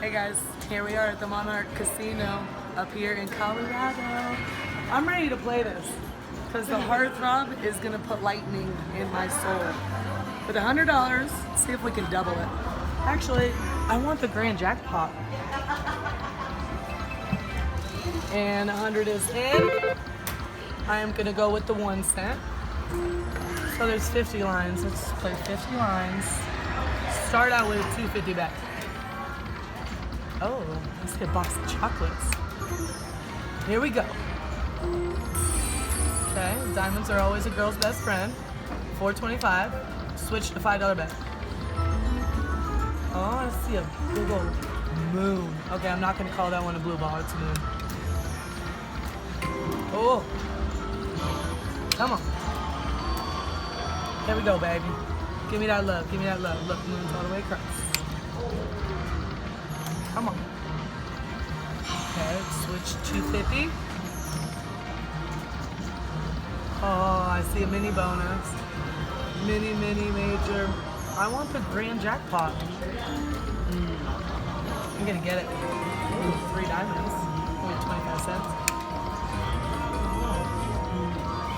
Hey guys, here we are at the Monarch Casino up here in Colorado. I'm ready to play this because the Heartthrob is gonna put lightning in my soul. With $100, see if we can double it. Actually, I want the grand jackpot. And 100 is in. I am gonna go with the 1 cent. So there's 50 lines. Let's play 50 lines. Start out with 250 back. Oh, let's get a box of chocolates. Here we go. Okay, diamonds are always a girl's best friend. 425. Switch to $5 bet. Oh, I see a big old moon. Okay, I'm not gonna call that one a blue ball. It's a moon. Oh, come on. Here we go, baby. Give me that love. Give me that love. Look, moon's all the way across. Come on. Okay, switch 250. Oh, I see a mini bonus. Mini, major. I want the grand jackpot. I'm gonna get it. Ooh, 3 diamonds. Only 25 cents.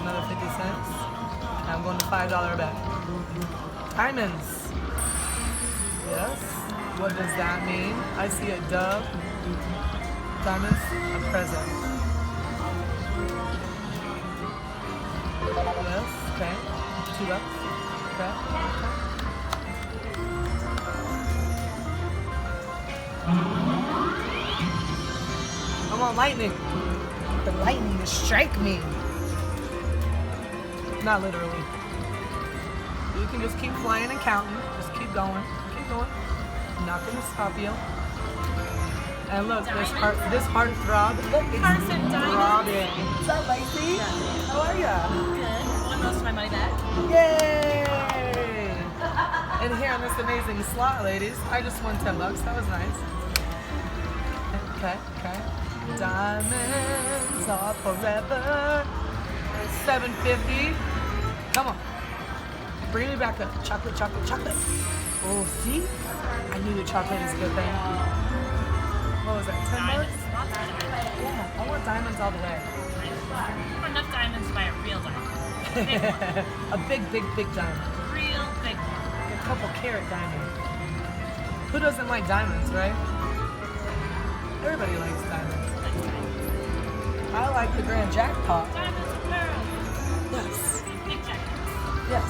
Another 50 cents. Now I'm going to $5 bet. Diamonds. Yes. What does that mean? I see a dove. Diamonds, a present. Yes, okay. $2. Okay. Come on, lightning. The lightning to strike me. Not literally. You can just keep flying and counting. Just keep going. Keep going. I'm not gonna stop you. And look, this Heartthrob. Look, it's throbbing. What's up, Lacey? How are ya? Good. Want most of my money back? Yay! And here on this amazing slot, ladies, I just won $10. That was nice. Okay. Diamonds are forever. 750. Come on. Bring me back up. Chocolate. Oh, see? I knew the chocolate is a good thing. What was that, $10? Yeah, I want diamonds all the way. Enough diamonds to buy a real diamond. Big one. A big diamond. Real big one. A couple carat diamond. Who doesn't like diamonds, right? Everybody likes diamonds. I like the grand jackpot. Diamonds and pearls. Yes. Big jackpot. Yes.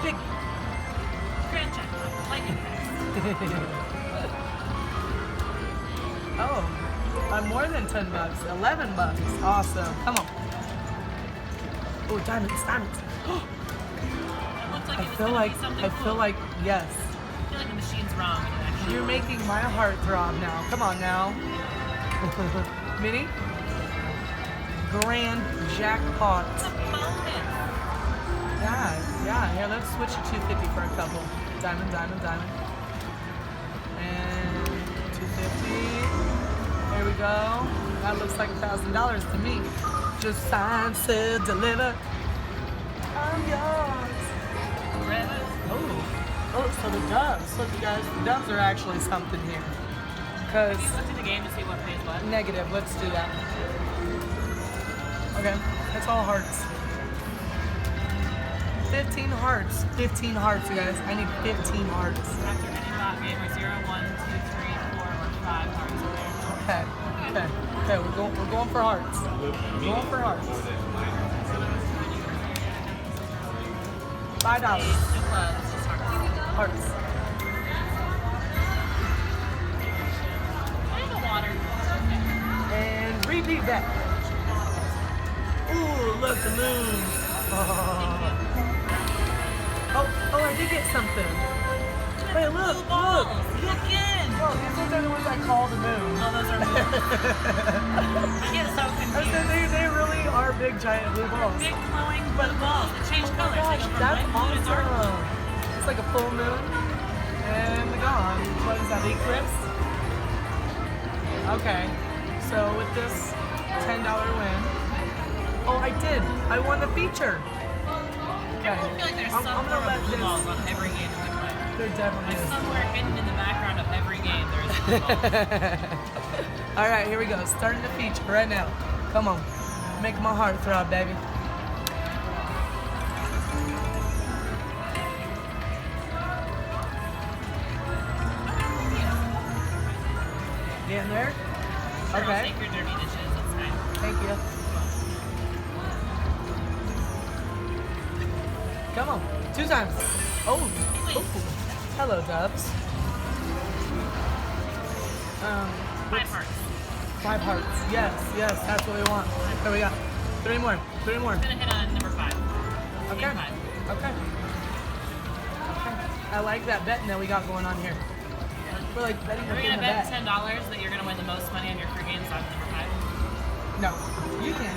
Big. Grand jackpot. Lightning fast. Oh, I'm more than $10. $11. Awesome. Come on. Oh, diamonds. It looks like I feel like yes. I feel like the machine's wrong. When it actually You're making my heart throb now. Come on now. Mini. Grand jackpot. It's a bonus. Yeah. Here, let's switch to 250 for a couple. Diamond. And 250. Here we go. That looks like $1,000 to me. Just sign, said, deliver. I'm yours. Forever. Oh, so the doves. Look, you guys, the doves are actually something here. Because Let's do the game to see what pays what. negative, let's do that. Okay, that's all hearts. 15 hearts. 15 hearts, you guys. I need 15 hearts. After any dot game or 0, 1, 2, 3, 4, or 5 hearts in there. Okay, we're going for hearts. Going for hearts. $5. And clubs, just hearts. Hearts. And the water. It's okay. And repeat that. Ooh, look, the moon. Oh, I did get something. Wait, look. Again. Oh, these ones are the ones I call the moon. Oh, those are blue. I get so I confused. said they really are big, giant blue balls. Big glowing blue balls that change Oh colors. my They gosh, go from that's light blue to dark blue. awesome. It's like a full moon. And gone. What is that, eclipse? Okay, so with this $10 win. Oh, I did. I won the feature. Okay. I feel like there's I'm some gonna form let of blue this. balls on every game that we play. There definitely Like is. somewhere hidden in the background of every game, there is a football. All right, here we go. Starting the feature right now. Come on. Make my heart throb, baby. Getting there? Sure, Okay. I'll take your dirty dishes. That's fine. Thank you. Come on. 2 times. Oh. Please. Hello, Dubs. 5 hearts. 5 hearts. Yes, yes, that's what we want. There we go. 3 more. 3 more. I'm gonna hit on number 5. Okay. Game 5. Okay. I like that betting that we got going on here. We're like betting We're within gonna the bet $10 that you're gonna win the most money on your free games on number 5. No, you can.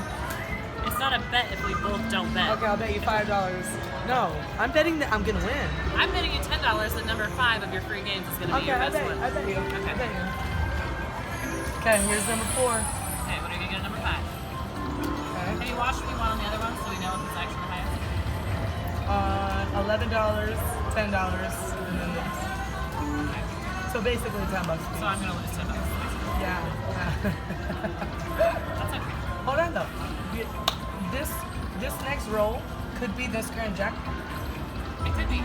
It's not a bet if we both don't bet. Okay, I'll bet you $5. No, I'm betting that I'm gonna win. I'm betting you $10 that number 5 of your free games is gonna be Okay, your I best bet, one. I bet you. Okay. I bet you. Okay, here's number 4. Okay, what are you gonna get on number 5? Have Okay. you watched what we won on the other one so we know if it's actually the highest? $11, $10, and then this. Okay. So basically $10 So I'm gonna lose $10. Yeah. That's okay. Hold on though. This next roll could be this grand jackpot. It could be.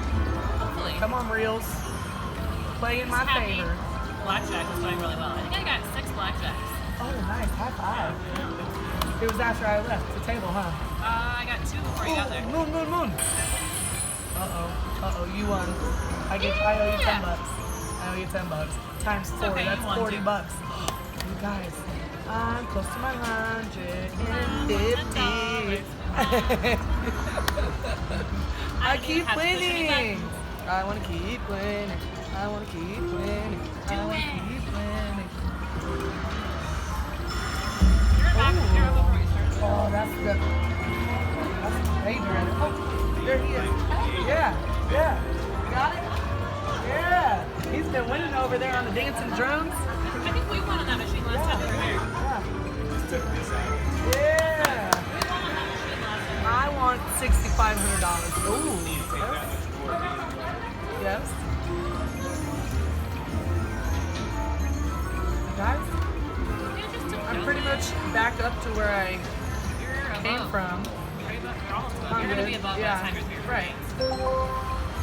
Hopefully. Come on, reels. Play in my Just happy. favor. Blackjack was going really well. I think I got 6 blackjacks. Oh, nice. High five. It was after I left the table, huh? I got 2 before you got there. Moon, moon, moon. Uh-oh, you won. I owe you $10. I owe you $10. Times 4, okay, you that's won $40. too. You guys, I'm close to my 150. I keep have to push any winning. I want to keep winning. I want to keep winning. I want to keep winning. You're back. Ooh. You're up before you started. Oh, that's good. That's dangerous. Oh, there he is. Yeah, yeah. Got it? Yeah. He's been winning over there on the dancing drums. I think we won on that machine last time we were here. Yeah. We won on that machine last time. I want $6,500. Ooh. Yes. Guys, Yeah, just took I'm notes. pretty much back up to where I You're came above. from. You're almost above. You're gonna be above by the time you're here. Right.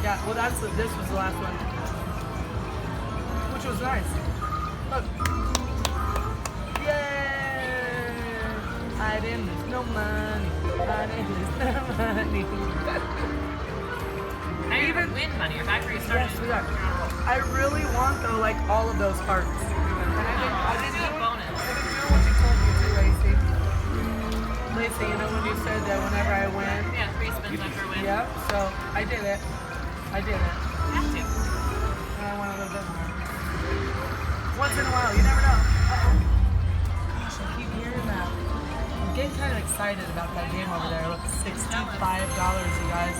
Yeah, well this was the last one. Which was nice. Look. Yay! I didn't lose no money. I didn't lose no money. Now you're gonna win money. You're back where you started. Yes, we are. I really want though like all of those hearts. And I Let's didn't do a bonus. I didn't do what you told me to, Lacey. Lacey, you know when you said that whenever I win? Yeah, 3 spins after a win. Yep, so I did it. I did it. Have to. And I want a little bit more. Once in a while, you never know. Uh-oh. Gosh, I keep hearing that. I'm getting kind of excited about that game over there. Look, $65, you guys.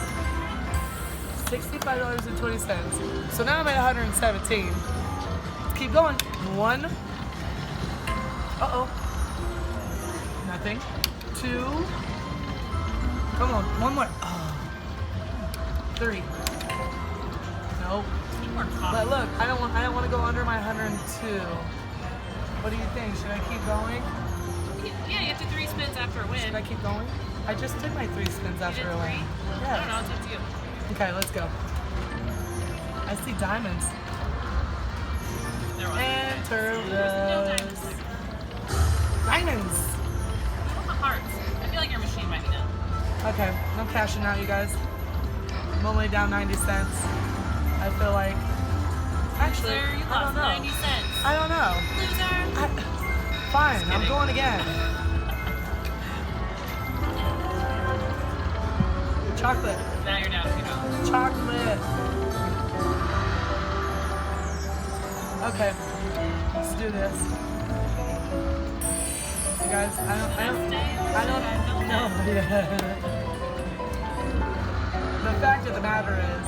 $65.20. So now I'm at 117. Let's keep going. 1. Uh-oh. Nothing. 2. Come on, 1 more. Oh. 3. Nope. Need more coffee. But look, I don't want to go under my 102. What do you think? Should I keep going? Yeah, you have to 3 spins after a win. Should I keep going? I just did my 3 spins You after did a 3? win. I don't know. It's up to you. Okay, let's go. I see diamonds. There was. Enter No diamonds. those. Diamonds! I want the hearts. I feel like your machine might be done. Okay, I'm cashing out, you guys. I'm only down 90 cents. I feel like. Actually, Loser, you I don't lost know. 90 cents. I don't know. Loser. Fine, Just I'm kidding. going again. Chocolate. Now you're down $2. Chocolate. Okay, let's do this. You guys, I don't know. The fact of the matter is,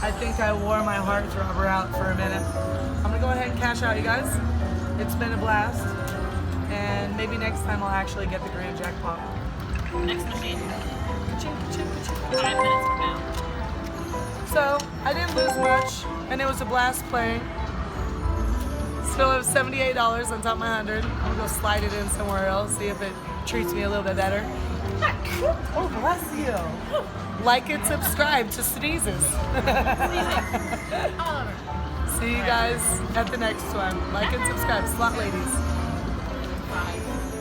I think I wore my Heartthrob out for a minute. I'm gonna go ahead and cash out, you guys. It's been a blast, and maybe next time I'll actually get the grand jackpot. Next machine. Ka-ching, ka-ching, ka-ching. 5 minutes from now. So I didn't lose much, and it was a blast playing. Still have $78 on top of my 100. I'm gonna go slide it in somewhere else, see if it treats me a little bit better. Oh, bless you. Like and subscribe to Sneezes. Oliver. See you guys at the next one. Like and subscribe, Slot Ladies. Bye.